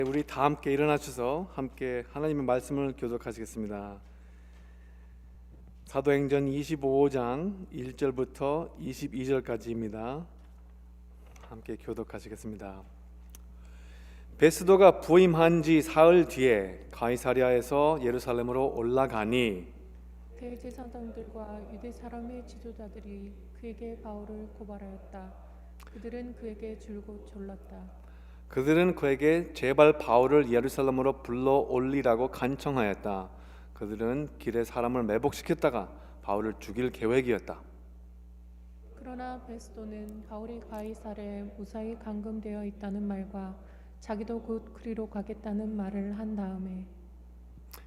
우리 다 함께 일어나셔서 함께 하나님의 말씀을 교독하시겠습니다. 사도행전 25장 1절부터 22절까지입니다. 함께 교독하시겠습니다. 베스도가 부임한 지 사흘 뒤에 가이사랴에서 예루살렘으로 올라가니 대제사장들과 유대 사람의 지도자들이 그에게 바울을 고발하였다. 그들은 그에게 줄곧 졸랐다. 그들은 그에게 제발 바울을 예루살렘으로 불러 올리라고 간청하였다. 그들은 길에 사람을 매복시켰다가 바울을 죽일 계획이었다. 그러나 베스도는 바울이 가이사랴에 무사히 감금되어 있다는 말과 자기도 곧 그리로 가겠다는 말을 한 다음에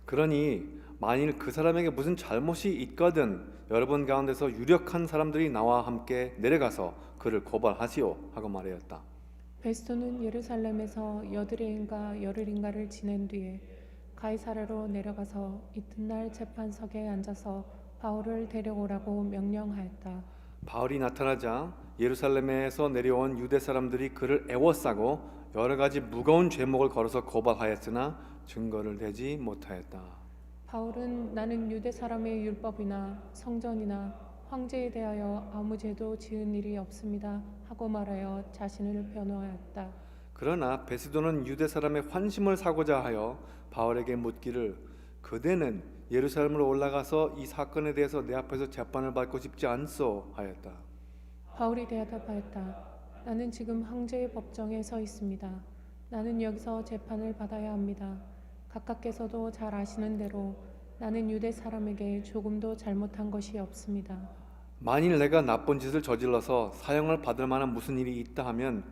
그러니 만일 그 사람에게 무슨 잘못이 있거든 여러분 가운데서 유력한 사람들이 나와 함께 내려가서 그를 고발하시오 하고 말하였다. 베스도는 예루살렘에서 여드레인가 열흘인가를 지낸 뒤에 가이사랴로 내려가서 이튿날 재판석에 앉아서 바울을 데려오라고 명령하였다. 바울이 나타나자 예루살렘에서 내려온 유대 사람들이 그를 애워싸고 여러 가지 무거운 죄목을 걸어서 고발하였으나 증거를 대지 못하였다. 바울은 나는 유대 사람의 율법이나 성전이나 황제에 대하여 아무 죄도 지은 일이 없습니다 하고 말하여 자신을 변호하였다. 그러나 베스도는 유대 사람의 환심을 사고자 하여 바울에게 묻기를 그대는 예루살렘으로 올라가서 이 사건에 대해서 내 앞에서 재판을 받고 싶지 않소 하였다. 바울이 대답하였다. 나는 지금 황제의 법정에 서 있습니다. 나는 여기서 재판을 받아야 합니다. 각각께서도 잘 아시는 대로 나는 유대 사람에게 조금도 잘못한 것이 없습니다. 만일 내가 나쁜 짓을 저질러서 사형을 받을 만한 무슨 일이 있다 하면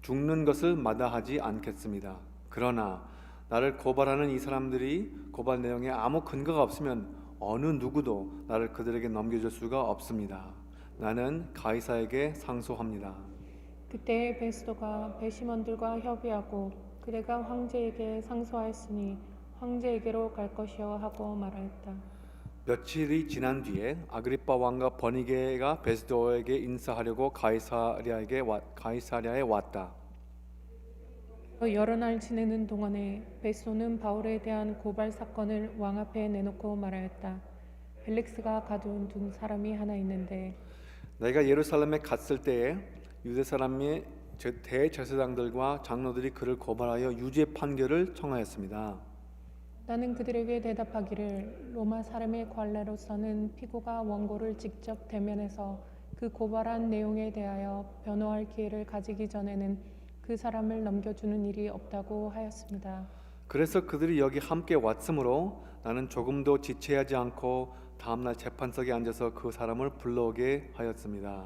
죽는 것을 마다하지 않겠습니다. 그러나 나를 고발하는 이 사람들이 고발 내용에 아무 근거가 없으면 어느 누구도 나를 그들에게 넘겨줄 수가 없습니다. 나는 가이사에게 상소합니다. 그때 베스도가 배심원들과 협의하고 그대가 황제에게 상소하였으니 황제에게로 갈 것이요 하고 말하였다. 며칠이 지난 뒤에 아그리빠 왕과 버니게가 베스도에게 인사하려고 가이사랴에 왔다. 여러 날 지내는 동안에 베스도는 바울에 대한 고발 사건을 왕 앞에 내놓고 말하였다. 벨릭스가 가둔 사람이 하나 있는데 내가 예루살렘에 갔을 때에 유대 사람의 대제사장들과 장로들이 그를 고발하여 유죄 판결을 청하였습니다. 나는 그들에게 대답하기를 로마 사람의 관례로서는 피고가 원고를 직접 대면해서 그 고발한 내용에 대하여 변호할 기회를 가지기 전에는 그 사람을 넘겨주는 일이 없다고 하였습니다. 그래서 그들이 여기 함께 왔으므로 나는 조금도 지체하지 않고 다음날 재판석에 앉아서 그 사람을 불러오게 하였습니다.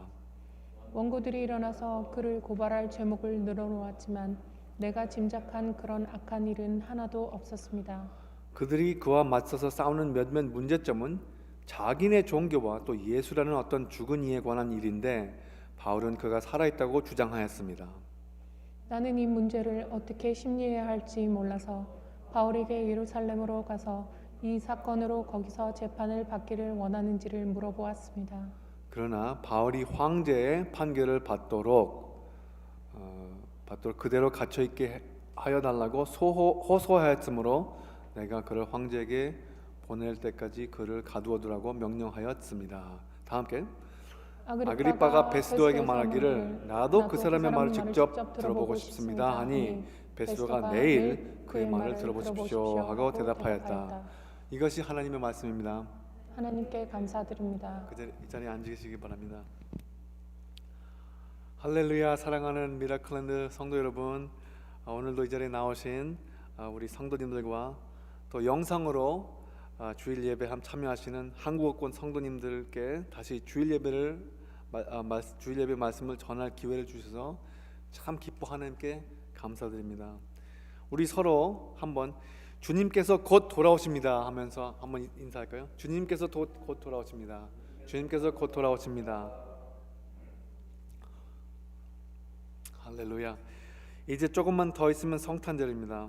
원고들이 일어나서 그를 고발할 죄목을 늘어놓았지만 내가 짐작한 그런 악한 일은 하나도 없었습니다. 그들이 그와 맞서서 싸우는 몇몇 문제점은 자기네 종교와 또 예수라는 어떤 죽은 이에 관한 일인데 바울은 그가 살아있다고 주장하였습니다. 나는 이 문제를 어떻게 심리해야 할지 몰라서 바울에게 예루살렘으로 가서 이 사건으로 거기서 재판을 받기를 원하는지를 물어보았습니다. 그러나 바울이 황제의 판결을 받도록 그대로 갇혀 있게 하여 달라고 호소하였으므로 내가 그를 황제에게 보낼 때까지 그를 가두어 두라고 명령하였습니다. 다 함께 아그리빠가 베스도에게 말하기를 나도 그 사람의 말을 직접 들어보고 싶습니다 하니 베스도가 내일 그의 말을 들어보십시오 하고 대답하였다. 이것이 하나님의 말씀입니다. 하나님께 감사드립니다. 이 자리에 앉으시기 바랍니다. 할렐루야. 사랑하는 미라클랜드 성도 여러분, 오늘도 이 자리에 나오신 우리 성도님들과 또 영상으로 주일 예배 참여하시는 한국어권 성도님들께 다시 주일 예배 말씀을 전할 기회를 주셔서 참 기뻐하는 하나님께 감사드립니다. 우리 서로 한번 주님께서 곧 돌아오십니다 하면서 한번 인사할까요? 주님께서 곧 돌아오십니다. 주님께서 곧 돌아오십니다. 할렐루야. 이제 조금만 더 있으면 성탄절입니다.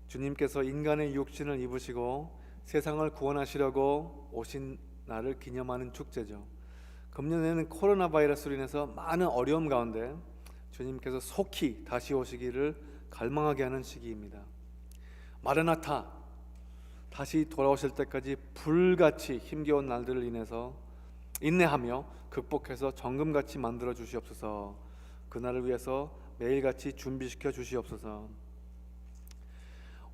주님께서 인간의 육신을 입으시고 세상을 구원하시려고 오신 날을 기념하는 축제죠. 금년에는 코로나 바이러스로 인해서 많은 어려움 가운데 주님께서 속히 다시 오시기를 갈망하게 하는 시기입니다. 마르나타, 다시 돌아오실 때까지 불같이 힘겨운 날들을 인해서 인내하며 극복해서 정금같이 만들어 주시옵소서. 그날을 위해서 매일같이 준비시켜 주시옵소서.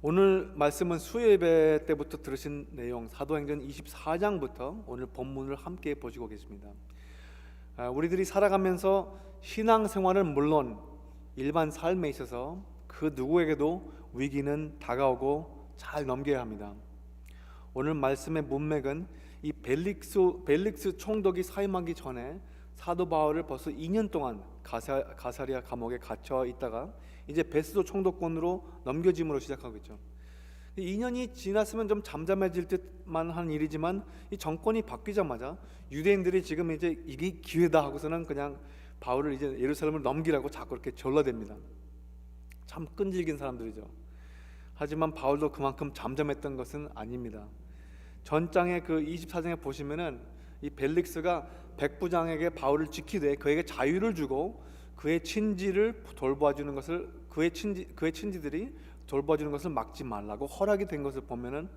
오늘 말씀은 수요예배 때부터 들으신 내용 사도행전 24장부터 오늘 본문을 함께 보시고 계십니다. 우리들이 살아가면서 신앙생활은 물론 일반 삶에 있어서 그 누구에게도 위기는 다가오고 잘 넘겨야 합니다. 오늘 말씀의 문맥은 이 벨릭스 총독이 사임하기 전에 사도 바울을 벌써 2년 동안 가사리아 감옥에 갇혀 있다가 이제 베스도 총독권으로 넘겨짐으로 시작하고 있죠. 2년이 지났으면 좀 잠잠해질 듯만 한 일이지만 이 정권이 바뀌자마자 유대인들이 지금 이제 이게 기회다 하고서는 그냥 바울을 이제 예루살렘을 넘기라고 자꾸 이렇게 졸라댑니다. 참 끈질긴 사람들이죠. 하지만 바울도 그만큼 잠잠했던 것은 아닙니다. 전장의 그 24장에 보시면은 이 벨릭스가 백부장에게 바울을 지키되 그에게 자유를 주고 그의 친지를 돌봐주는 것을 그의 친지들이 돌봐주는 것을 막지 말라고 허락이 된 것을 보면은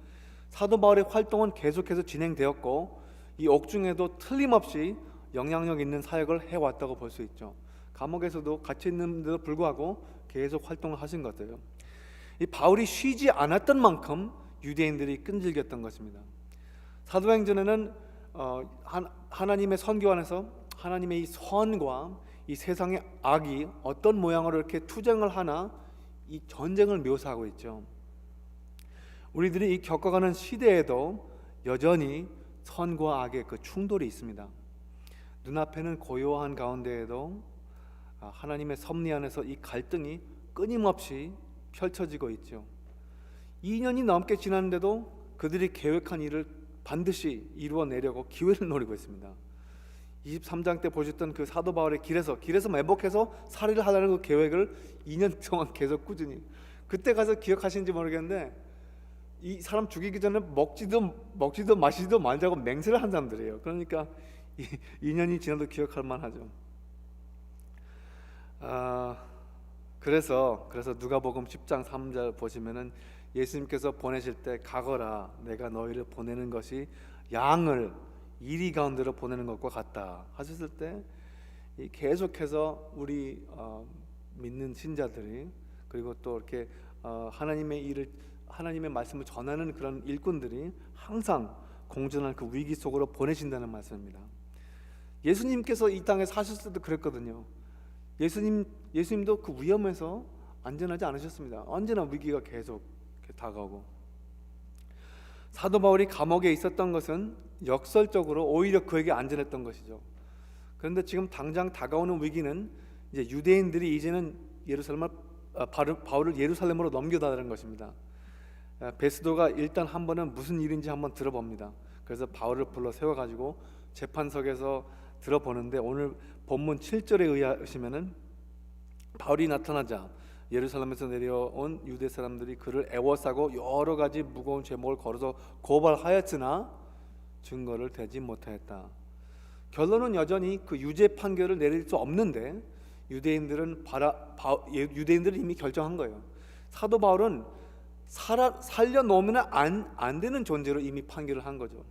사도 바울의 활동은 계속해서 진행되었고 이 옥중에도 틀림없이 영향력 있는 사역을 해왔다고 볼 수 있죠. 감옥에서도 갇혀 있는데도 불구하고 계속 활동을 하신 것 같아요. 이 바울이 쉬지 않았던 만큼 유대인들이 끈질겼던 것입니다. 사도행전에는 하나님의 선교 안에서 하나님의 이 선과 이 세상의 악이 어떤 모양으로 이렇게 투쟁을 하나 이 전쟁을 묘사하고 있죠. 우리들이 이 겪어가는 시대에도 여전히 선과 악의 그 충돌이 있습니다. 눈앞에는 고요한 가운데에도 하나님의 섭리 안에서 이 갈등이 끊임없이 펼쳐지고 있죠. 2년이 넘게 지났는데도 그들이 계획한 일을 반드시 이루어내려고 기회를 노리고 있습니다. 23장 때 보셨던 그 사도 바울의 길에서 매복해서 살해를 하려는 그 계획을 2년 동안 계속 꾸준히, 그때 가서 기억하시는지 모르겠는데 이 사람 죽이기 전에 먹지도 마시지도 말자고 맹세를 한 사람들이에요. 그러니까 2년이 지나도 기억할 만하죠. 그래서 누가복음 10장 3절 보시면은 예수님께서 보내실 때 가거라 내가 너희를 보내는 것이 양을 이리 가운데로 보내는 것과 같다 하셨을 때 계속해서 우리 믿는 신자들이 그리고 또 이렇게 하나님의 말씀을 전하는 그런 일꾼들이 항상 공존한 그 위기 속으로 보내신다는 말씀입니다. 예수님께서 이 땅에 사셨을 때도 그랬거든요. 예수님도 그 위험에서 안전하지 않으셨습니다. 언제나 위기가 계속 다가오고, 사도 바울이 감옥에 있었던 것은 역설적으로 오히려 그에게 안전했던 것이죠. 그런데 지금 당장 다가오는 위기는 이제 유대인들이 이제는 바울을 예루살렘으로 넘겨다라는 것입니다. 베스도가 일단 한 번은 무슨 일인지 한번 들어봅니다. 그래서 바울을 불러 세워가지고 재판석에서 들어보는데 오늘 본문 7절에 의하시면은 바울이 나타나자 예루살렘에서 내려온 유대 사람들이 그를 애워싸고 여러 가지 무거운 죄목을 걸어서 고발하였으나 증거를 대지 못하였다. 결론은 여전히 그 유죄 판결을 내릴 수 없는데 유대인들은 이미 결정한 거예요. 사도 바울은 살려놓으면 안 되는 존재로 이미 판결을 한 거죠.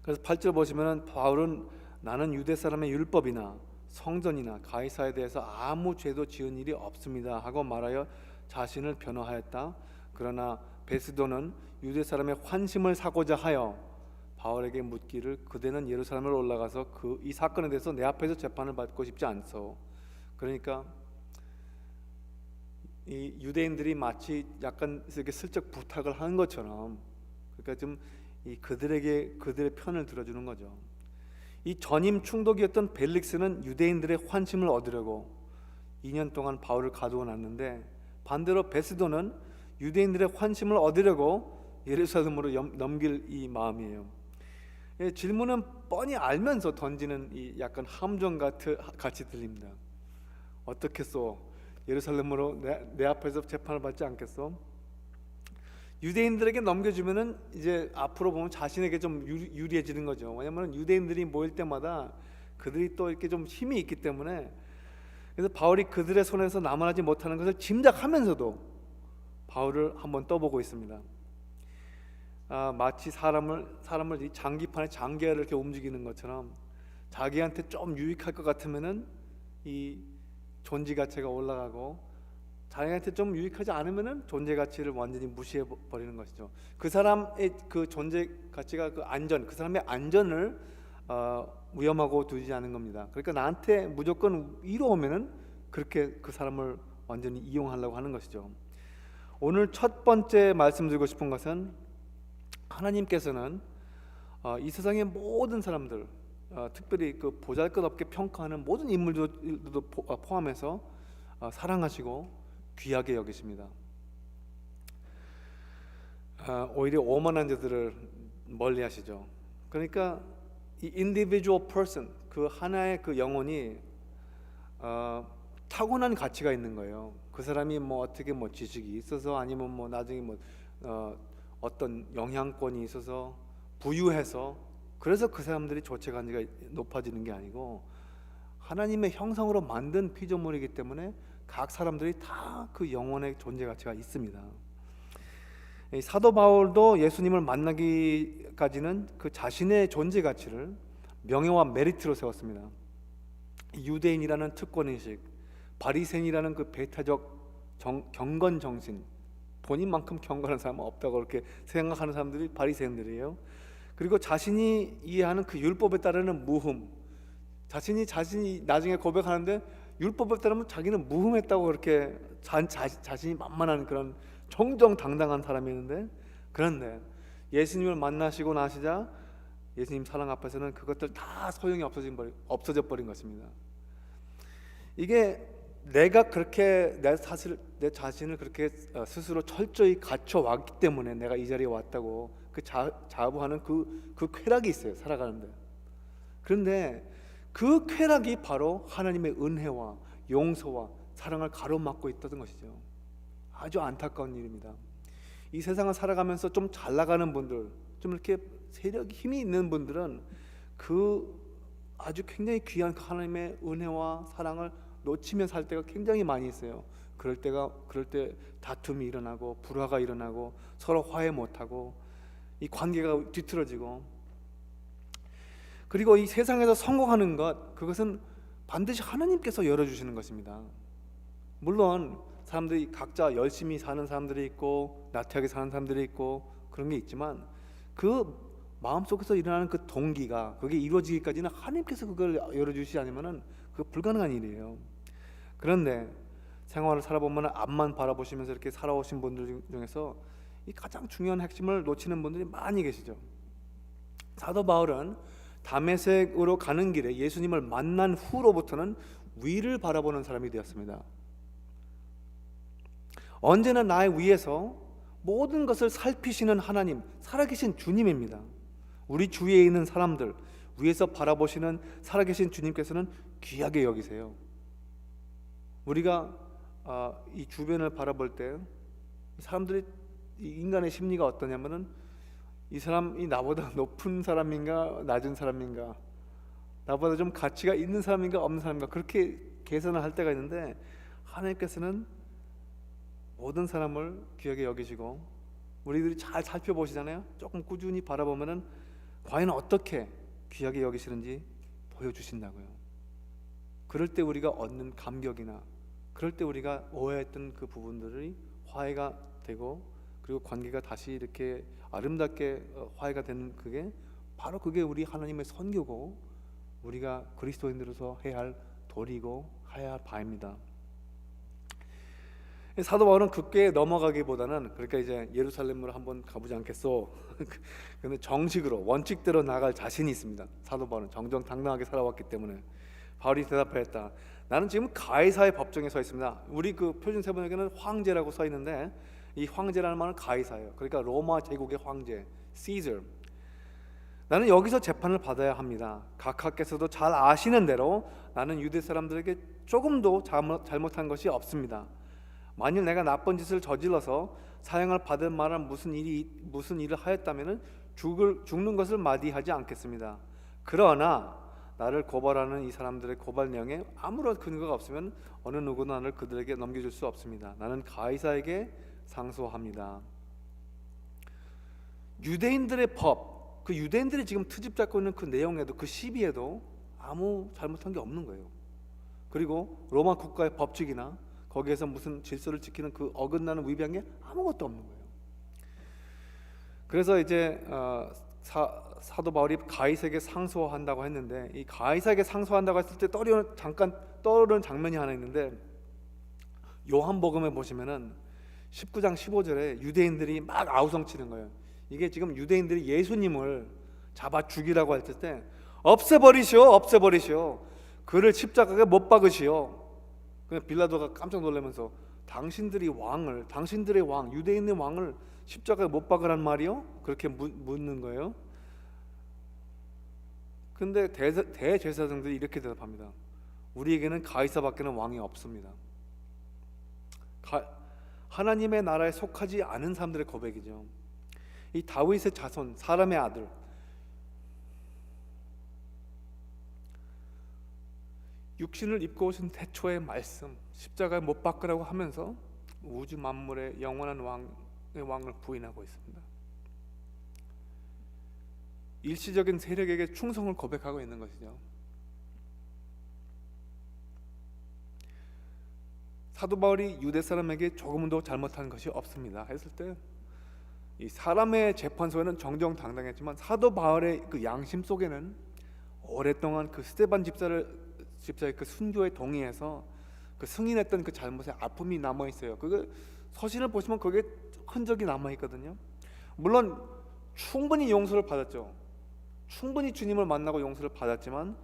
그래서 8절 보시면 바울은 나는 유대 사람의 율법이나 성전이나 가이사에 대해서 아무 죄도 지은 일이 없습니다 하고 말하여 자신을 변호하였다. 그러나 베스도는 유대 사람의 환심을 사고자 하여 바울에게 묻기를 그대는 예루살렘으로 올라가서 이 사건에 대해서 내 앞에서 재판을 받고 싶지 않소. 그러니까 이 유대인들이 마치 약간 이렇게 슬쩍 부탁을 하는 것처럼, 그러니까 좀 그들의 편을 들어주는 거죠. 이 전임 충독이었던 벨릭스는 유대인들의 환심을 얻으려고 2년 동안 바울을 가두어 놨는데, 반대로 베스도는 유대인들의 환심을 얻으려고 예루살렘으로 넘길 이 마음이에요. 질문은 뻔히 알면서 던지는 이 약간 함정 같이 들립니다. 어떻겠소? 예루살렘으로 내 앞에서 재판을 받지 않겠소? 유대인들에게 넘겨주면은 이제 앞으로 보면 자신에게 좀 유리해지는 거죠. 왜냐하면 유대인들이 모일 때마다 그들이 또 이렇게 좀 힘이 있기 때문에 그래서 바울이 그들의 손에서 남아나지 못하는 것을 짐작하면서도 바울을 한번 떠보고 있습니다. 마치 사람을 이 장기판에 장기를 이렇게 움직이는 것처럼 자기한테 좀 유익할 것 같으면은 이 존재 가치가 올라가고, 자기한테 좀 유익하지 않으면은 존재 가치를 완전히 무시해 버리는 것이죠. 그 사람의 그 존재 가치가 그 사람의 안전을 위험하고 두지 않은 겁니다. 그러니까 나한테 무조건 이로오면은 그렇게 그 사람을 완전히 이용하려고 하는 것이죠. 오늘 첫 번째 말씀드리고 싶은 것은, 하나님께서는 이 세상의 모든 사람들, 특별히 그 보잘것없게 평가하는 모든 인물들도 포함해서 사랑하시고 귀하게 여기십니다. 오히려 오만한 자들을 멀리하시죠. 그러니까 이 individual person, 그 하나의 그 영혼이 타고난 가치가 있는 거예요. 그 사람이 뭐 어떻게 뭐 지식이 있어서, 아니면 뭐 나중에 뭐 어떤 영향권이 있어서 부유해서 그래서 그 사람들이 조체 관계가 높아지는 게 아니고, 하나님의 형상으로 만든 피조물이기 때문에 각 사람들이 다 그 영혼의 존재 가치가 있습니다. 이 사도 바울도 예수님을 만나기까지는 그 자신의 존재 가치를 명예와 메리트로 세웠습니다. 유대인이라는 특권의식, 바리새인이라는 그 배타적 경건 정신, 본인만큼 경건한 사람은 없다고 그렇게 생각하는 사람들이 바리새인들이에요. 그리고 자신이 이해하는 그 율법에 따르는 무흠, 자신이 나중에 고백하는데 율법에 따르면 자기는 무흠했다고 그렇게 자신이 만만한 그런 정정당당한 사람이었는데, 그런데 예수님을 만나시고 나시자 예수님 사랑 앞에서는 그것들 다 소용이 없어져 버린 것입니다. 이게 내가 그렇게 내 자신을 그렇게 스스로 철저히 갖춰 왔기 때문에 내가 이 자리에 왔다고 그 자부하는 그 쾌락이 있어요, 살아가는데. 그런데 그 쾌락이 바로 하나님의 은혜와 용서와 사랑을 가로막고 있다는 것이죠. 아주 안타까운 일입니다. 이 세상을 살아가면서 좀 잘 나가는 분들, 좀 이렇게 세력 힘이 있는 분들은 그 아주 굉장히 귀한 그 하나님의 은혜와 사랑을 놓치며 살 때가 굉장히 많이 있어요. 그럴 때 다툼이 일어나고 불화가 일어나고 서로 화해 못하고 이 관계가 뒤틀어지고, 그리고 이 세상에서 성공하는 그것은 반드시 하나님께서 열어주시는 것입니다. 물론 사람들이 각자 열심히 사는 사람들이 있고 나태하게 사는 사람들이 있고 그런 게 있지만, 그 마음속에서 일어나는 그 동기가 그게 이루어지기까지는 하나님께서 그걸 열어주시지 않으면 그 불가능한 일이에요. 그런데 생활을 살아보면 앞만 바라보시면서 이렇게 살아오신 분들 중에서 이 가장 중요한 핵심을 놓치는 분들이 많이 계시죠. 사도 바울은 다메섹으로 가는 길에 예수님을 만난 후로부터는 위를 바라보는 사람이 되었습니다. 언제나 나의 위에서 모든 것을 살피시는 하나님, 살아계신 주님입니다. 우리 주위에 있는 사람들 위에서 바라보시는 살아계신 주님께서는 귀하게 여기세요. 우리가 이 주변을 바라볼 때 사람들이, 이 인간의 심리가 어떠냐면은 이 사람이 나보다 높은 사람인가 낮은 사람인가, 나보다 좀 가치가 있는 사람인가 없는 사람인가, 그렇게 계산을 할 때가 있는데, 하나님께서는 모든 사람을 귀하게 여기시고 우리들이 잘 살펴보시잖아요. 조금 꾸준히 바라보면은 과연 어떻게 귀하게 여기시는지 보여주신다고요. 그럴 때 우리가 얻는 감격이나, 그럴 때 우리가 오해했던 그 부분들이 화해가 되고, 그리고 관계가 다시 이렇게 아름답게 화해가 되는, 그게 바로 그게 우리 하나님의 선교고 우리가 그리스도인으로서 해야 할 도리고 해야 할 바입니다. 사도 바울은 굳게 넘어가기보다는, 그러니까 이제 예루살렘으로 한번 가보지 않겠소. 근데 정식으로 원칙대로 나갈 자신이 있습니다. 사도 바울은 정정당당하게 살아왔기 때문에. 바울이 대답하였다. 나는 지금 가이사의 법정에 서 있습니다. 우리 그 표준 세번역에는 황제라고 써 있는데, 이 황제라는 말은 가이사예요. 그러니까 로마 제국의 황제, 시저. 나는 여기서 재판을 받아야 합니다. 각하께서도 잘 아시는 대로 나는 유대 사람들에게 조금도 잘못한 것이 없습니다. 만일 내가 나쁜 짓을 저질러서 사형을 받을 만한 무슨 일을 하였다면 죽는 것을 마디하지 않겠습니다. 그러나 나를 고발하는 이 사람들의 고발 내용에 아무런 근거가 없으면 어느 누구도 나를 그들에게 넘겨줄 수 없습니다. 나는 가이사에게 상소합니다. 유대인들의 법, 그 유대인들이 지금 트집 잡고 있는 그 내용에도, 그 시비에도 아무 잘못한 게 없는 거예요. 그리고 로마 국가의 법칙이나 거기에서 무슨 질서를 지키는 그 어긋나는 위배한 게 아무것도 없는 거예요. 그래서 이제 사도 바울이 가이사에게 상소한다고 했는데, 이 가이사에게 상소한다고 했을 때 잠깐 떠오르는 장면이 하나 있는데, 요한복음에 보시면은 19장 15절에 유대인들이 막 아우성치는 거예요. 이게 지금 유대인들이 예수님을 잡아 죽이라고 했을 때 없애버리시오, 그를 십자가에 못 박으시오. 그냥 빌라도가 깜짝 놀라면서 당신들의 왕, 유대인의 왕을 십자가에 못 박으란 말이요? 그렇게 묻는 거예요. 근데 대제사장들이 이렇게 대답합니다. 우리에게는 가이사밖에는 왕이 없습니다. 하나님의 나라에 속하지 않은 사람들의 고백이죠. 이 다윗의 자손, 사람의 아들, 육신을 입고 오신 태초의 말씀, 십자가에 못 박으라고 하면서 우주 만물의 영원한 왕을 부인하고 있습니다. 일시적인 세력에게 충성을 고백하고 있는 것이죠. 사도 바울이 유대 사람에게 조금도 잘못한 것이 없습니다 했을 때, 이 사람의 재판소에는 정정당당했지만 사도 바울의 그 양심 속에는 오랫동안 그 스데반 집사의 그 순교에 동의해서 그 승인했던 그 잘못의 아픔이 남아 있어요. 그 서신을 보시면 거기에 흔적이 남아 있거든요. 물론 충분히 용서를 받았죠. 충분히 주님을 만나고 용서를 받았지만,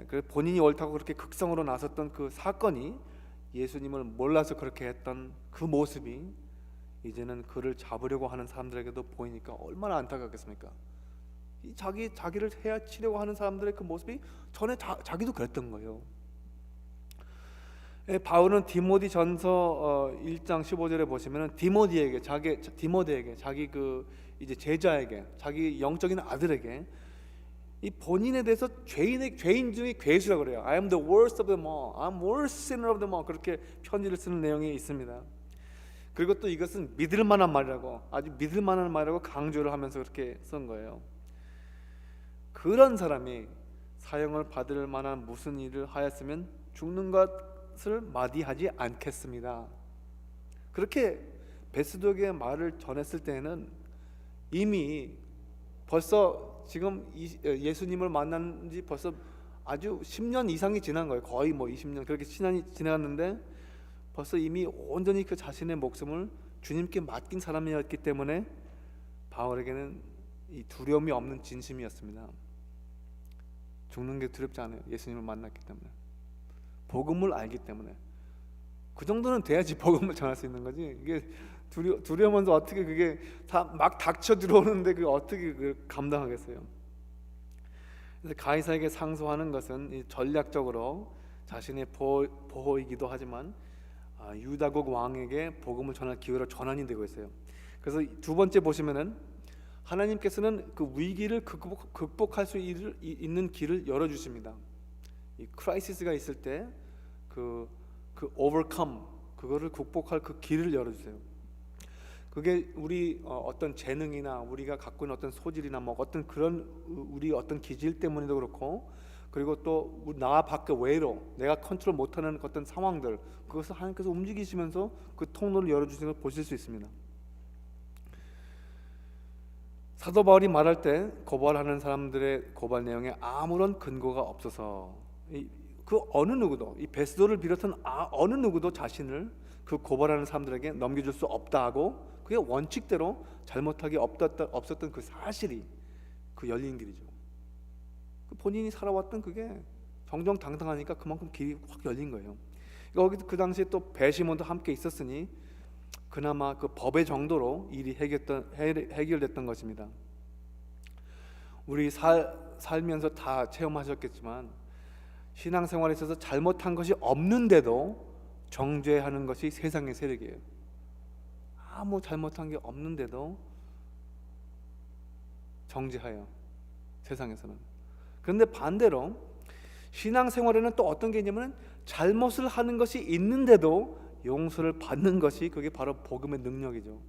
그 본인이 옳다고 그렇게 극성으로 나섰던 그 사건이 예수님을 몰라서 그렇게 했던 그 모습이 이제는 그를 잡으려고 하는 사람들에게도 보이니까 얼마나 안타깝겠습니까? 자기를 해치려고 하는 사람들의 그 모습이 전에 자기도 그랬던 거예요. 바울은 디모데전서 1장 15절에 보시면은 디모데에게 자기 그 이제 제자에게, 자기 영적인 아들에게 이 본인에 대해서 죄인 중에 괴수라고 그래요. I am the worst of them all. I'm worst sinner of them all. 그렇게 편지를 쓰는 내용이 있습니다. 그리고 또 이것은 믿을 만한 말이라고, 아주 믿을 만한 말이라고 강조를 하면서 그렇게 쓴 거예요. 그런 사람이 사형을 받을 만한 무슨 일을 하였으면 죽는 것을 마디하지 않겠습니다. 그렇게 베스도에게 말을 전했을 때에는 이미 벌써 지금 예수님을 만난 지 벌써 아주 10년 이상이 지난 거예요. 거의 뭐 20년 그렇게 시간이 지났는데 벌써 이미 온전히 그 자신의 목숨을 주님께 맡긴 사람이었기 때문에 바울에게는 이 두려움이 없는 진심이었습니다. 죽는 게 두렵지 않아요. 예수님을 만났기 때문에, 복음을 알기 때문에. 그 정도는 돼야지 복음을 전할 수 있는 거지. 이게 두려우면서 어떻게 그게 다 막 닥쳐 들어오는데 그 어떻게 그 감당하겠어요? 그래서 가이사에게 상소하는 것은 전략적으로 자신의 보호이기도 하지만 유다국 왕에게 복음을 전할 기회로 전환이 되고 있어요. 그래서 두 번째 보시면은 하나님께서는 그 위기를 극복할 수 있는 길을 열어주십니다. 이 크라이시스가 있을 때 그 overcome, 그거를 극복할 그 길을 열어주세요. 그게 우리 어떤 재능이나 우리가 갖고 있는 어떤 소질이나 뭐 어떤 그런 우리 어떤 기질 때문에도 그렇고, 그리고 또 나 밖에 외로 내가 컨트롤 못하는 어떤 상황들, 그것을 하나님께서 움직이시면서 그 통로를 열어주시는 걸 보실 수 있습니다. 사도 바울이 말할 때 고발하는 사람들의 고발 내용에 아무런 근거가 없어서 그 어느 누구도, 이 베스도를 비롯한 어느 누구도 자신을 그 고발하는 사람들에게 넘겨줄 수 없다 하고, 그게 원칙대로 잘못하기 없었던 그 사실이 그 열린 길이죠. 본인이 살아왔던 그게 정정당당하니까 그만큼 길이 확 열린 거예요. 거기도 그 당시에 또 배시몬도 함께 있었으니 그나마 그 법의 정도로 일이 해결됐던 것입니다. 우리 살면서 다 체험하셨겠지만 신앙생활에 있어서 잘못한 것이 없는데도 정죄하는 것이 세상의 세력이에요. 아무 잘못한 게 없는데도 정죄해요, 세상에서는. 그런데 반대로 신앙생활에는 또 어떤 게 있냐면 잘못을 하는 것이 있는데도 용서를 받는 것이 그게 바로 복음의 능력이죠.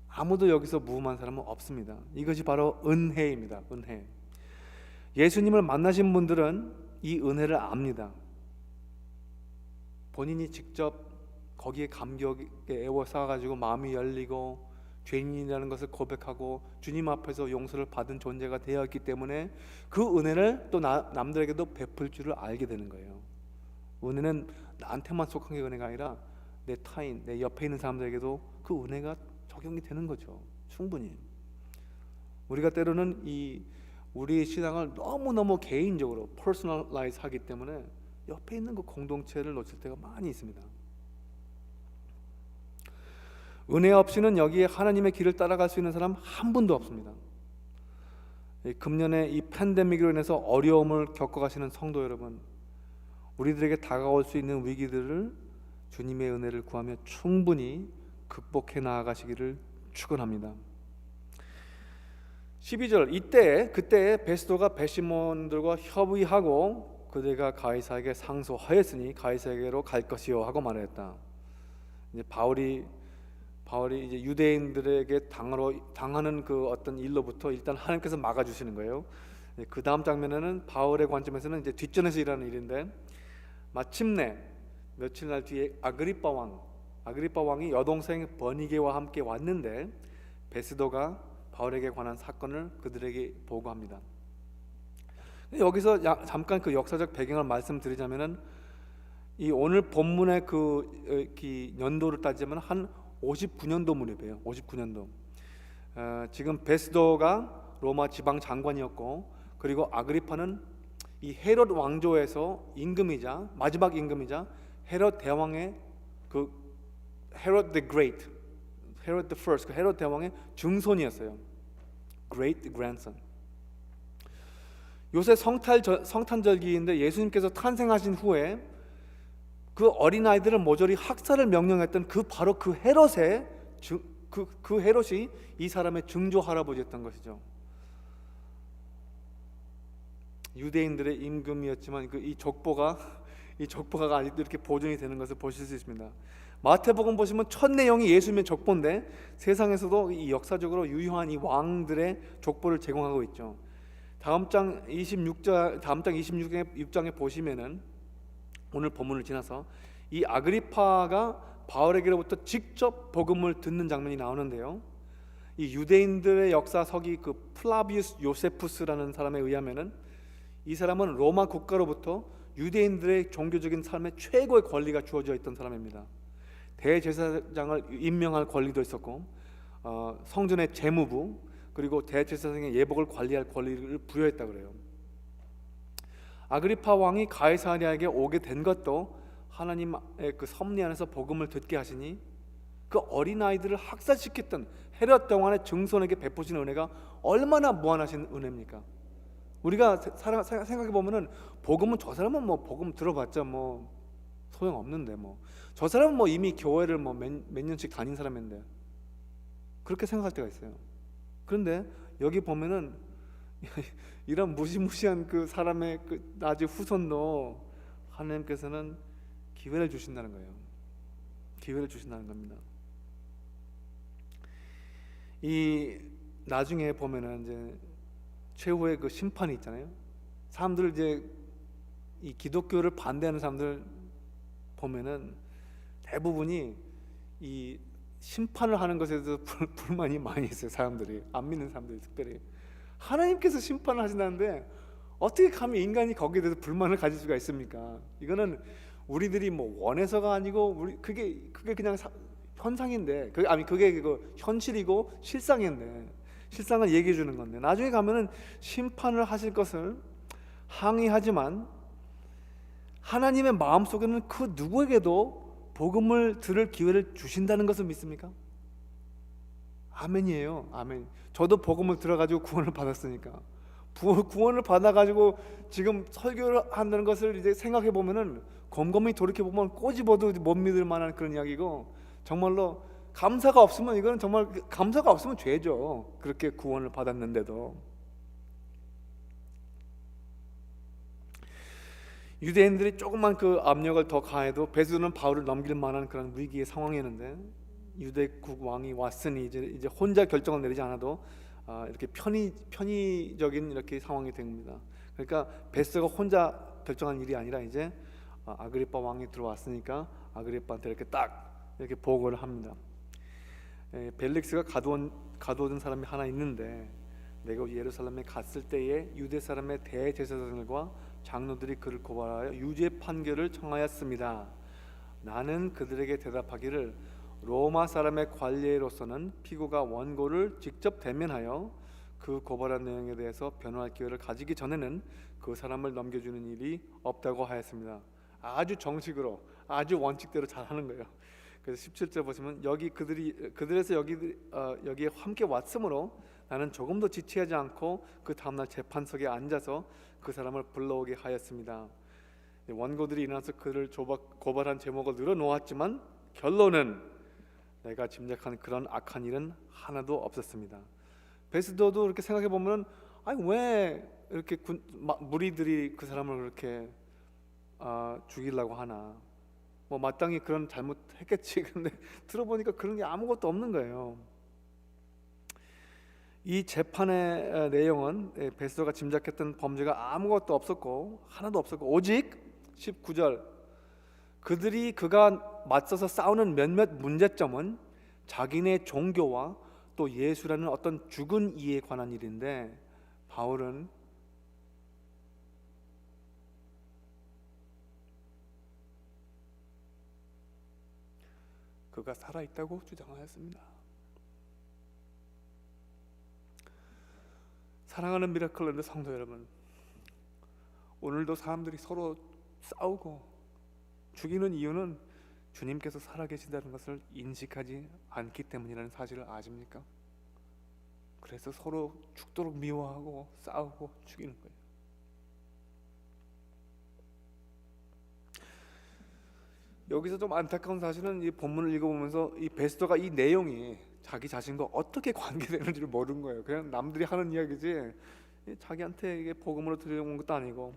아무도 여기서 무험한 사람은 없습니다. 이것이 바로 은혜입니다. 은혜. 예수님을 만나신 분들은 이 은혜를 압니다. 본인이 직접 거기에 감격에 애워싸가지고 마음이 열리고 죄인이라는 것을 고백하고 주님 앞에서 용서를 받은 존재가 되었기 때문에 그 은혜를 또 남들에게도 베풀 줄을 알게 되는 거예요. 은혜는 나한테만 속한 게 은혜가 아니라 내 타인, 내 옆에 있는 사람들에게도 그 은혜가 적용이 되는 거죠. 충분히. 우리가 때로는 우리의 신앙을 너무너무 개인적으로 퍼스널라이즈 하기 때문에 옆에 있는 그 공동체를 놓칠 때가 많이 있습니다. 은혜 없이는 여기에 하나님의 길을 따라갈 수 있는 사람 한 분도 없습니다. 금년에 이 팬데믹으로 인해서 어려움을 겪어가시는 성도 여러분, 우리들에게 다가올 수 있는 위기들을 주님의 은혜를 구하며 충분히 극복해 나아가시기를 축원합니다. 12절 그때 베스도가 베시몬들과 협의하고 그대가 가이사에게 상소하였으니 가이사에게로 갈 것이요 하고 말했다. 이제 바울이 이제 유대인들에게 당하는 그 어떤 일로부터 일단 하나님께서 막아주시는 거예요. 그 다음 장면에는 바울의 관점에서는 이제 뒷전에서 일하는 일인데, 마침내 며칠 날 뒤에 아그리빠 왕이 여동생 버니게와 함께 왔는데 베스도가 바울에게 관한 사건을 그들에게 보고합니다. 여기서 잠깐 그 역사적 배경을 말씀드리자면은 이 오늘 본문의 그 연도를 따지면 한 59년도 무렵이에요. 59년도. 지금 베스도가 로마 지방 장관이었고, 그리고 아그리파는 이 헤롯 왕조에서 마지막 임금이자 헤롯 대왕의 그 헤롯 the Great, 헤롯 the First, 그 헤롯 대왕의 증손이었어요. Great grandson. 요새 성탄절기인데 예수님께서 탄생하신 후에 그 어린아이들을 모조리 학살을 명령했던 바로 그 헤롯의 그 헤롯이 이 사람의 증조 할아버지였던 것이죠. 유대인들의 임금이었지만 이 족보가 아직도 이렇게 보존이 되는 것을 보실 수 있습니다. 마태복음 보시면 첫 내용이 예수님의 족보인데 세상에서도 이 역사적으로 유효한 이 왕들의 족보를 제공하고 있죠. 다음 장 26장에 보시면은 오늘 본문을 지나서 이 아그리파가 바울에게로부터 직접 복음을 듣는 장면이 나오는데요. 이 유대인들의 역사서기 그 플라비우스 요세푸스라는 사람에 의하면은 이 사람은 로마 국가로부터 유대인들의 종교적인 삶에 최고의 권리가 주어져 있던 사람입니다. 대제사장을 임명할 권리도 있었고, 성전의 재무부, 그리고 대제사장의 예복을 관리할 권리를 부여했다 그래요. 아그리파 왕이 가이사랴에게 오게 된 것도 하나님의 그 섭리 안에서 복음을 듣게 하시니 그 어린아이들을 학살시켰던 헤롯 대왕의 증손에게 베푸신 은혜가 얼마나 무한하신 은혜입니까? 우리가 생각해 보면은 복음은 저 사람은 뭐 복음 들어봤자 뭐 소용 없는데 저 사람은 뭐 이미 교회를 몇 년씩 다닌 사람인데 그렇게 생각할 때가 있어요. 그런데 여기 보면은 이런 무시무시한 그 사람의 그 나중에 후손도 하나님께서는 기회를 주신다는 거예요. 기회를 주신다는 겁니다. 이 나중에 보면은 이제 최후의 그 심판이 있잖아요. 사람들 이제 이 기독교를 반대하는 사람들 보면은 대부분이 이 심판을 하는 것에 대해서 불만이 많이 있어요. 사람들이 안 믿는 사람들이 특별히 하나님께서 심판을 하신다는데 어떻게 감히 인간이 거기에 대해서 불만을 가질 수가 있습니까? 이거는 우리들이 뭐 원해서가 아니고 그게 그냥 현상인데 그게 그 현실이고 실상을 얘기해 주는 건데 나중에 가면은 심판을 하실 것을 항의하지만 하나님의 마음속에는 그 누구에게도 복음을 들을 기회를 주신다는 것을 믿습니까? 아멘이에요. 아멘. 저도 복음을 들어가지고 구원을 받았으니까 구원을 받아가지고 지금 설교를 한다는 것을 이제 생각해 보면은 곰곰이 돌이켜 보면 꼬집어도 못 믿을 만한 그런 이야기고 정말로 감사가 없으면 이거는 정말 감사가 없으면 죄죠. 그렇게 구원을 받았는데도 유대인들이 조금만 그 압력을 더 가해도 베드로는 바울을 넘길 만한 그런 위기의 상황이었는데 유대국 왕이 왔으니 이제 혼자 결정을 내리지 않아도 이렇게 편의적인 이렇게 상황이 됩니다. 그러니까 베스가 혼자 결정한 일이 아니라 이제 아그리빠 왕이 들어왔으니까 아그리빠한테 이렇게 딱 이렇게 보고를 합니다. 벨릭스가 가두어둔 사람이 하나 있는데 내가 예루살렘에 갔을 때에 유대 사람의 대제사장들과 장로들이 그를 고발하여 유죄 판결을 청하였습니다. 나는 그들에게 대답하기를 로마 사람의 관례로서는 피고가 원고를 직접 대면하여 그 고발한 내용에 대해서 변호할 기회를 가지기 전에는 그 사람을 넘겨주는 일이 없다고 하였습니다. 아주 정식으로 아주 원칙대로 잘하는 거예요. 그래서 17절 보시면 그들에서 여기에 함께 왔으므로 나는 조금도 지체하지 않고 그 다음날 재판석에 앉아서 그 사람을 불러오게 하였습니다. 원고들이 일어나서 그를 고발한 제목을 늘어놓았지만 결론은 내가 짐작한 그런 악한 일은 하나도 없었습니다. 베스도도 이렇게 생각해 보면 아니 왜 이렇게 무리들이 그 사람을 그렇게 죽이려고 하나? 뭐 마땅히 그런 잘못했겠지. 근데 들어보니까 그런 게 아무것도 없는 거예요. 이 재판의 내용은 베스도가 짐작했던 범죄가 아무것도 없었고 하나도 없었고 오직 19절 그가 맞서서 싸우는 몇몇 문제점은 자기네 종교와 또 예수라는 어떤 죽은 이에 관한 일인데 바울은 그가 살아있다고 주장하였습니다. 사랑하는 미라클랜드 성도 여러분, 오늘도 사람들이 서로 싸우고 죽이는 이유는 주님께서 살아계신다는 것을 인식하지 않기 때문이라는 사실을 아십니까? 그래서 서로 죽도록 미워하고 싸우고 죽이는 거예요. 여기서 좀 안타까운 사실은 이 본문을 읽어보면서 이 베스도가 이 내용이 자기 자신과 어떻게 관계되는지를 모르는 거예요. 그냥 남들이 하는 이야기지 자기한테 이게 복음으로 들려온 것도 아니고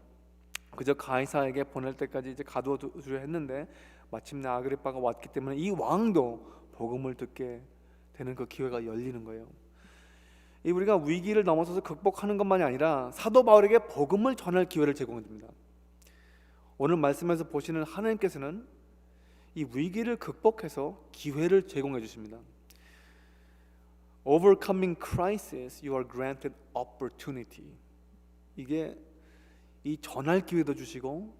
그저 가이사에게 보낼 때까지 이제 가두어두려 했는데 마침내 아그리빠가 왔기 때문에 이 왕도 복음을 듣게 되는 그 기회가 열리는 거예요. 우리가 위기를 넘어서서 극복하는 것만이 아니라 사도 바울에게 복음을 전할 기회를 제공합니다. 오늘 말씀에서 보시는 하나님께서는 이 위기를 극복해서 기회를 제공해 주십니다. Overcoming crisis, you are granted opportunity. 이게 이 전할 기회도 주시고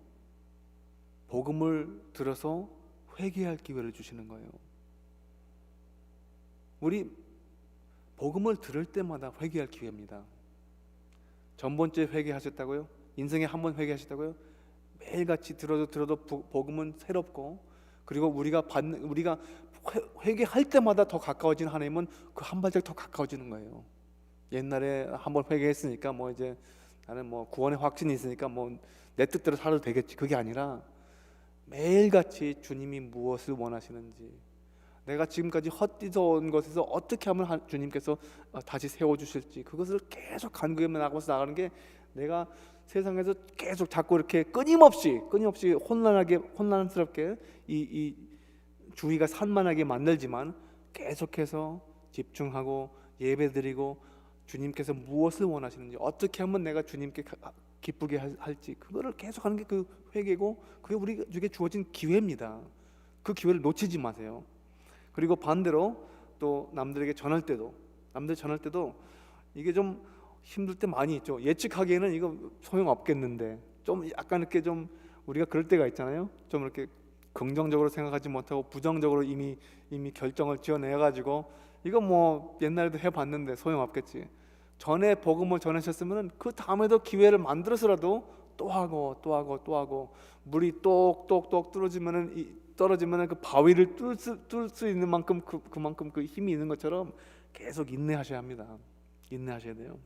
복음을 들어서 회개할 기회를 주시는 거예요. 우리 복음을 들을 때마다 회개할 기회입니다. 전번주에 회개하셨다고요? 인생에 한 번 회개하셨다고요? 매일같이 들어도 복음은 새롭고 그리고 우리가 회개할 때마다 더 가까워진 하나님은 그 한 발짝 더 가까워지는 거예요. 옛날에 한번 회개했으니까 뭐 이제 나는 뭐 구원의 확신이 있으니까 뭐 내 뜻대로 살아도 되겠지. 그게 아니라 매일같이 주님이 무엇을 원하시는지, 내가 지금까지 헛디뎌온 것에서 어떻게 하면 주님께서 다시 세워주실지 그것을 계속 간구해 나가는 게 내가 세상에서 계속 자꾸 이렇게 끊임없이 혼란스럽게 이 주위가 산만하게 만들지만 계속해서 집중하고 예배드리고 주님께서 무엇을 원하시는지 어떻게 하면 내가 주님께 기쁘게 할지 그거를 계속하는 게 그 회개고 그게 우리에게 주어진 기회입니다. 그 기회를 놓치지 마세요. 그리고 반대로 또 남들에게 전할 때도 이게 좀 힘들 때 많이 있죠. 예측하기에는 이거 소용 없겠는데 좀 약간 이렇게 좀 우리가 그럴 때가 있잖아요. 좀 이렇게 긍정적으로 생각하지 못하고 부정적으로 이미 결정을 지어내가지고 이거 뭐 옛날에도 해봤는데 소용 없겠지. 전에 복음을 전하셨으면 그 다음에도 기회를 만들어서라도 또 하고 물이 똑똑똑 떨어지면은 그 바위를 뚫을 수 있는 만큼 그만큼 그 힘이 있는 것처럼 계속 인내하셔야 합니다. 인내하셔야 돼요.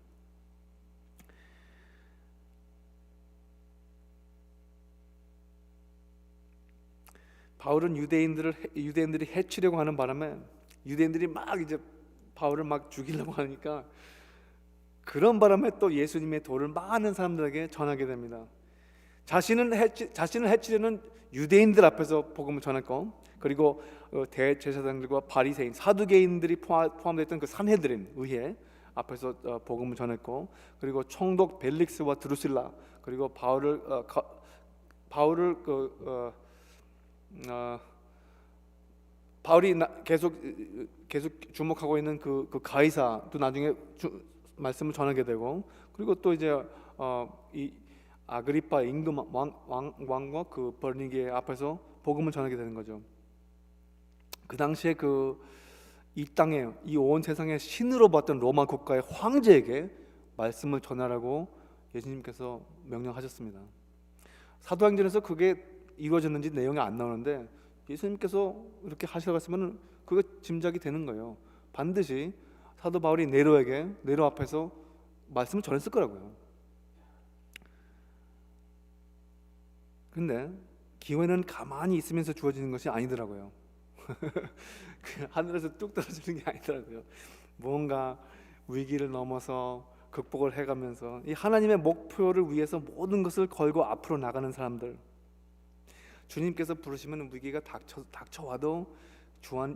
바울은 유대인들이 해치려고 하는 바람에 유대인들이 막 이제 바울을 막 죽이려고 하니까 그런 바람에 또 예수님의 도를 많은 사람들에게 전하게 됩니다. 자신을 해치려는 유대인들 앞에서 복음을 전했고, 그리고 대제사장들과 바리새인, 사두개인들이 포함됐던 그 산헤드린 의회 앞에서 복음을 전했고, 그리고 총독 벨릭스와 드루실라, 그리고 바울이 계속 주목하고 있는 그 가이사도 나중에 말씀을 전하게 되고, 그리고 또 이제 이 아그리파 임금 왕과 그 버니게 앞에서 복음을 전하게 되는 거죠. 그 당시에 이 땅에, 이 온 세상의 신으로 봤던 로마 국가의 황제에게 말씀을 전하라고 예수님께서 명령하셨습니다. 사도행전에서 그게 이루어졌는지 내용이 안 나오는데, 예수님께서 이렇게 하셔갔으면 그거 짐작이 되는 거예요. 반드시 사도 바울이 네로 앞에서 말씀을 전했을 거라고요. 근데 기회는 가만히 있으면서 주어지는 것이 아니더라고요. 하늘에서 뚝 떨어지는 게 아니더라고요. 뭔가 위기를 넘어서 극복을 해가면서 이 하나님의 목표를 위해서 모든 것을 걸고 앞으로 나가는 사람들, 주님께서 부르시면 위기가 닥쳐와도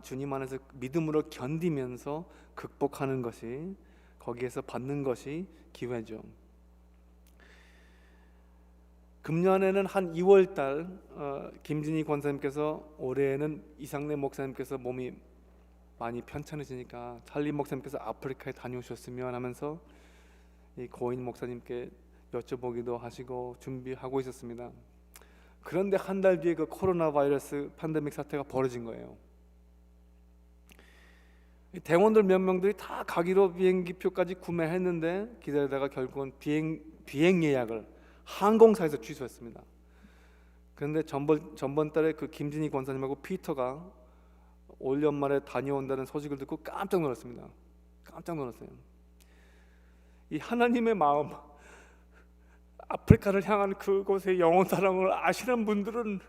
주님 안에서 믿음으로 견디면서 극복하는 것이, 거기에서 받는 것이 기회죠. 금년에는 한 2월달 김진희 권사님께서, 올해에는 이상래 목사님께서 몸이 많이 편찮으시니까 찰리 목사님께서 아프리카에 다녀오셨으면 하면서 이 고인 목사님께 여쭤보기도 하시고 준비하고 있었습니다. 그런데 한 달 뒤에 그 코로나 바이러스 팬데믹 사태가 벌어진 거예요. 대원들 몇 명들이 다 가기로 비행기표까지 구매했는데 기다리다가 결국은 비행 예약을 항공사에서 취소했습니다. 그런데 전번 달에 그 김진희 권사님하고 피터가 올 연말에 다녀온다는 소식을 듣고 깜짝 놀랐습니다. 깜짝 놀랐어요. 이 하나님의 마음, 아프리카를 향한 그곳의 영혼 사랑을 아시는 분들은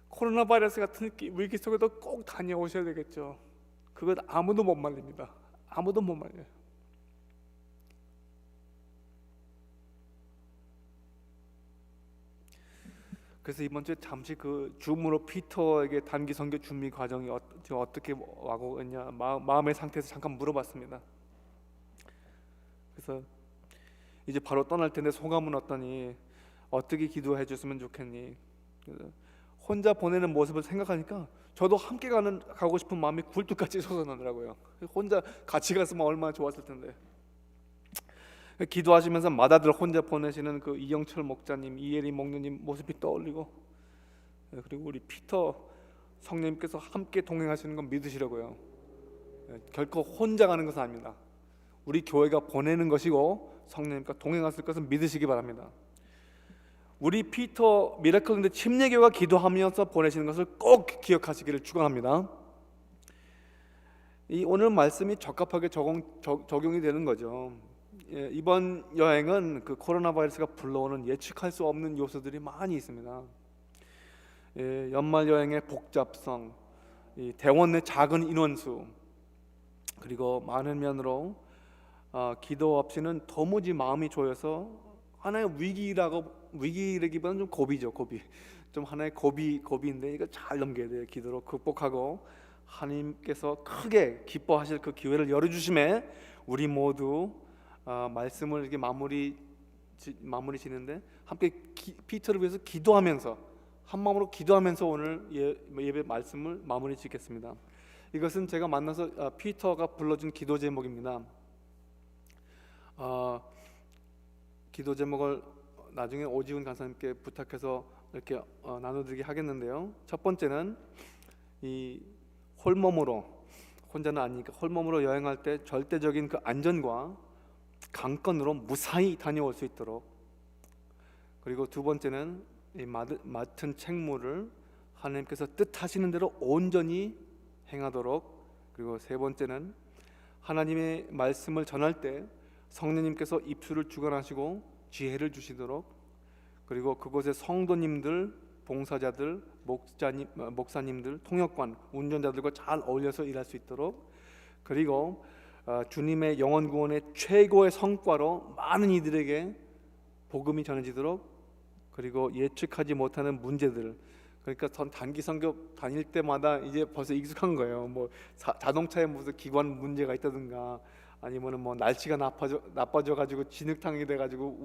코로나 바이러스 같은 위기 속에도 꼭 다녀오셔야 되겠죠. 그것 아무도 못 말립니다. 아무도 못 말려요. 그래서 이번 주에 잠시 그 줌으로 피터에게 단기 선교 준비 과정이 어떻게 와고 있냐, 마음의 상태에서 잠깐 물어봤습니다. 그래서 이제 바로 떠날 텐데 소감은 어떠니? 어떻게 기도해 줬으면 좋겠니? 그래서 혼자 보내는 모습을 생각하니까 저도 함께 가고 싶은 마음이 굴뚝같이 솟아나더라고요. 혼자 같이 갔으면 얼마나 좋았을 텐데. 기도하시면서 마다들 혼자 보내시는 그 이영철 목자님, 이혜리 목녀님 모습이 떠올리고, 그리고 우리 피터 성령님께서 함께 동행하시는 건 믿으시라고요. 결코 혼자 가는 것은 아닙니다. 우리 교회가 보내는 것이고 성령님과 동행하실 것은 믿으시기 바랍니다. 우리 피터 미라클랜드 침례교회가 기도하면서 보내시는 것을 꼭 기억하시기를 축원합니다. 이 오늘 말씀이 적합하게 적용이 되는 거죠. 이번 여행은 그 코로나 바이러스가 불러오는 예측할 수 없는 요소들이 많이 있습니다. 연말 여행의 복잡성, 이 대원 내 작은 인원수, 그리고 많은 면으로 기도 없이는 도무지 마음이 조여서 하나의 위기라기보다는 좀 고비죠. 좀 하나의 고비인데 이거 잘 넘겨야 돼요. 기도로 극복하고 하나님께서 크게 기뻐하실 그 기회를 열어주심에 우리 모두 말씀을 이렇게 마무리 짓는데 함께 피터를 위해서 기도하면서, 한 마음으로 기도하면서 오늘 예배 말씀을 마무리 짓겠습니다. 이것은 제가 만나서 피터가 불러준 기도 제목입니다. 기도 제목을 나중에 오지훈 간사님께 부탁해서 이렇게 나눠드리게 하겠는데요. 첫 번째는 이 홀몸으로, 혼자는 아니니까 홀몸으로 여행할 때 절대적인 그 안전과 강건으로 무사히 다녀올 수 있도록, 그리고 두 번째는 이 맡은 책무를 하나님께서 뜻하시는 대로 온전히 행하도록, 그리고 세 번째는 하나님의 말씀을 전할 때 성령님께서 입술을 주관하시고 지혜를 주시도록, 그리고 그곳의 성도님들, 봉사자들, 목사님들, 통역관, 운전자들과 잘 어울려서 일할 수 있도록, 그리고 주님의 영혼 구원의 최고의 성과로 많은 이들에게 복음이 전해지도록 그리고 예측하지 못하는 문제들. 그러니까 전 단기 선교 다닐 때마다 이제 벌써 익숙한 거예요. 뭐 자동차에 무슨 기관 문제가 있다든가, 아니면은 뭐 날씨가 나빠져 가지고 진흙탕이 돼 가지고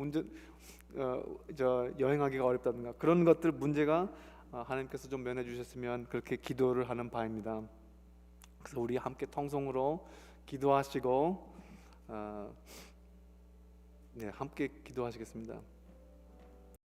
여행하기가 어렵다든가, 그런 것들 문제가 하나님께서 좀 면해 주셨으면 그렇게 기도를 하는 바입니다. 그래서 우리 함께 통성으로 기도하시고 함께 기도하시겠습니다.